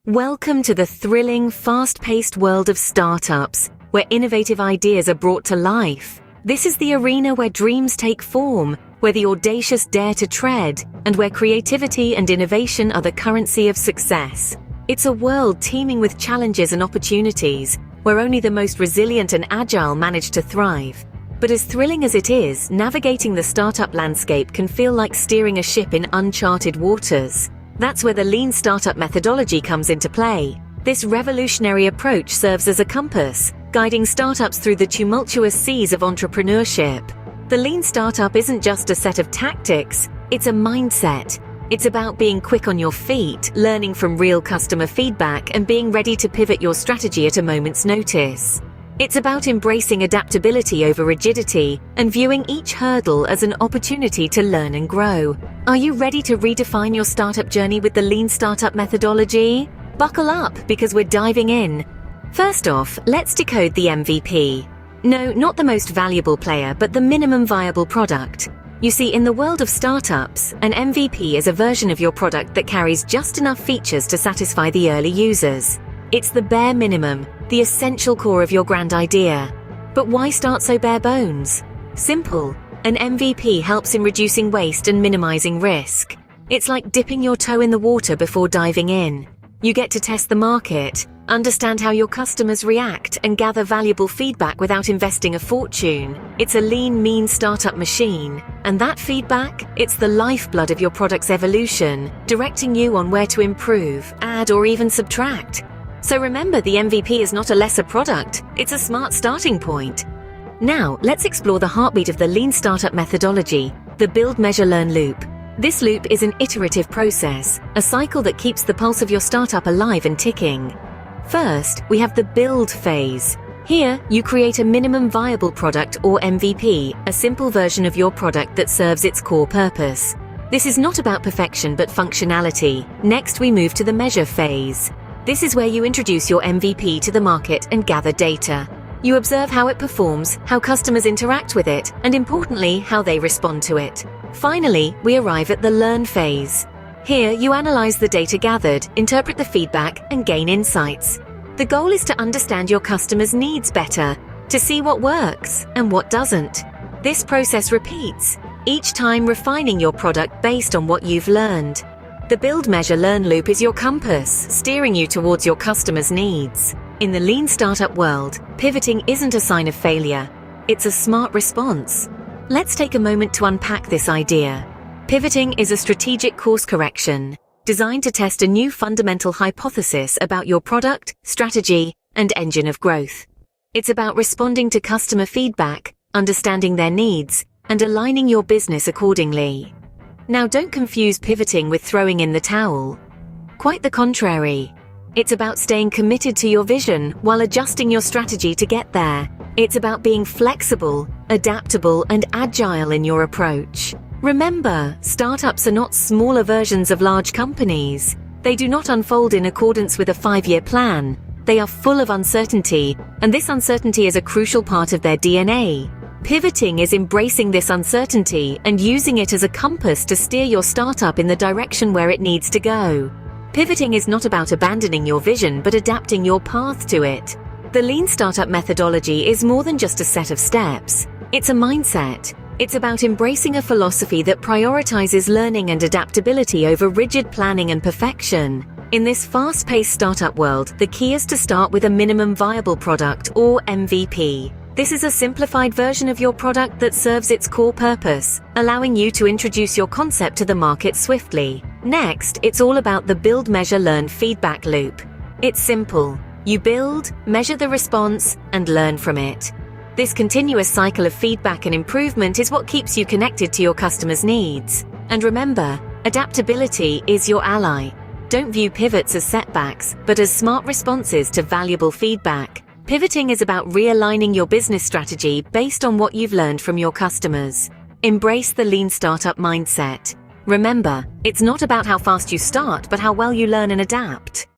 Welcome to the thrilling, fast-paced world of startups, where innovative ideas are brought to life. This is the arena where dreams take form, where the audacious dare to tread, and where creativity and innovation are the currency of success. It's a world teeming with challenges and opportunities, where only the most resilient and agile manage to thrive. But as thrilling as it is, navigating the startup landscape can feel like steering a ship in uncharted waters. That's where the lean startup methodology comes into play. This revolutionary approach serves as a compass, guiding startups through the tumultuous seas of entrepreneurship. The lean startup isn't just a set of tactics, it's a mindset. It's about being quick on your feet, learning from real customer feedback, and being ready to pivot your strategy at a moment's notice. It's about embracing adaptability over rigidity and viewing each hurdle as an opportunity to learn and grow. Are you ready to redefine your startup journey with the lean startup methodology? Buckle up, because we're diving in. First off, let's decode the MVP. No, not the most valuable player, but the minimum viable product. You see, in the world of startups, an MVP is a version of your product that carries just enough features to satisfy the early users. It's the bare minimum, the essential core of your grand idea. But why start so bare bones? Simple. An MVP helps in reducing waste and minimizing risk. It's like dipping your toe in the water before diving in. You get to test the market, understand how your customers react, and gather valuable feedback without investing a fortune. It's a lean, mean startup machine. And that feedback, it's the lifeblood of your product's evolution, directing you on where to improve, add, or even subtract. So remember, the MVP is not a lesser product, it's a smart starting point. Now, let's explore the heartbeat of the lean startup methodology, the build, measure, learn loop. This loop is an iterative process, a cycle that keeps the pulse of your startup alive and ticking. First, we have the build phase. Here, you create a minimum viable product, or MVP, a simple version of your product that serves its core purpose. This is not about perfection but functionality. Next, we move to the measure phase. This is where you introduce your MVP to the market and gather data. You observe how it performs, how customers interact with it, and importantly, how they respond to it. Finally, we arrive at the learn phase. Here, you analyze the data gathered, interpret the feedback, and gain insights. The goal is to understand your customers' needs better, to see what works and what doesn't. This process repeats, each time refining your product based on what you've learned. The build, measure, learn loop is your compass, steering you towards your customers' needs. In the lean startup world, pivoting isn't a sign of failure. It's a smart response. Let's take a moment to unpack this idea. Pivoting is a strategic course correction, designed to test a new fundamental hypothesis about your product, strategy, and engine of growth. It's about responding to customer feedback, understanding their needs, and aligning your business accordingly. Now, don't confuse pivoting with throwing in the towel. Quite the contrary. It's about staying committed to your vision while adjusting your strategy to get there. It's about being flexible, adaptable, and agile in your approach. Remember, startups are not smaller versions of large companies. They do not unfold in accordance with a 5-year plan. They are full of uncertainty, and this uncertainty is a crucial part of their DNA. Pivoting is embracing this uncertainty and using it as a compass to steer your startup in the direction where it needs to go. Pivoting is not about abandoning your vision but adapting your path to it. The lean startup methodology is more than just a set of steps. It's a mindset. It's about embracing a philosophy that prioritizes learning and adaptability over rigid planning and perfection. In this fast-paced startup world, the key is to start with a minimum viable product, or MVP. This is a simplified version of your product that serves its core purpose, allowing you to introduce your concept to the market swiftly. Next, it's all about the build, measure, learn feedback loop. It's simple. You build, measure the response, and learn from it. This continuous cycle of feedback and improvement is what keeps you connected to your customers' needs. And remember, adaptability is your ally. Don't view pivots as setbacks, but as smart responses to valuable feedback. Pivoting is about realigning your business strategy based on what you've learned from your customers. Embrace the lean startup mindset. Remember, it's not about how fast you start, but how well you learn and adapt.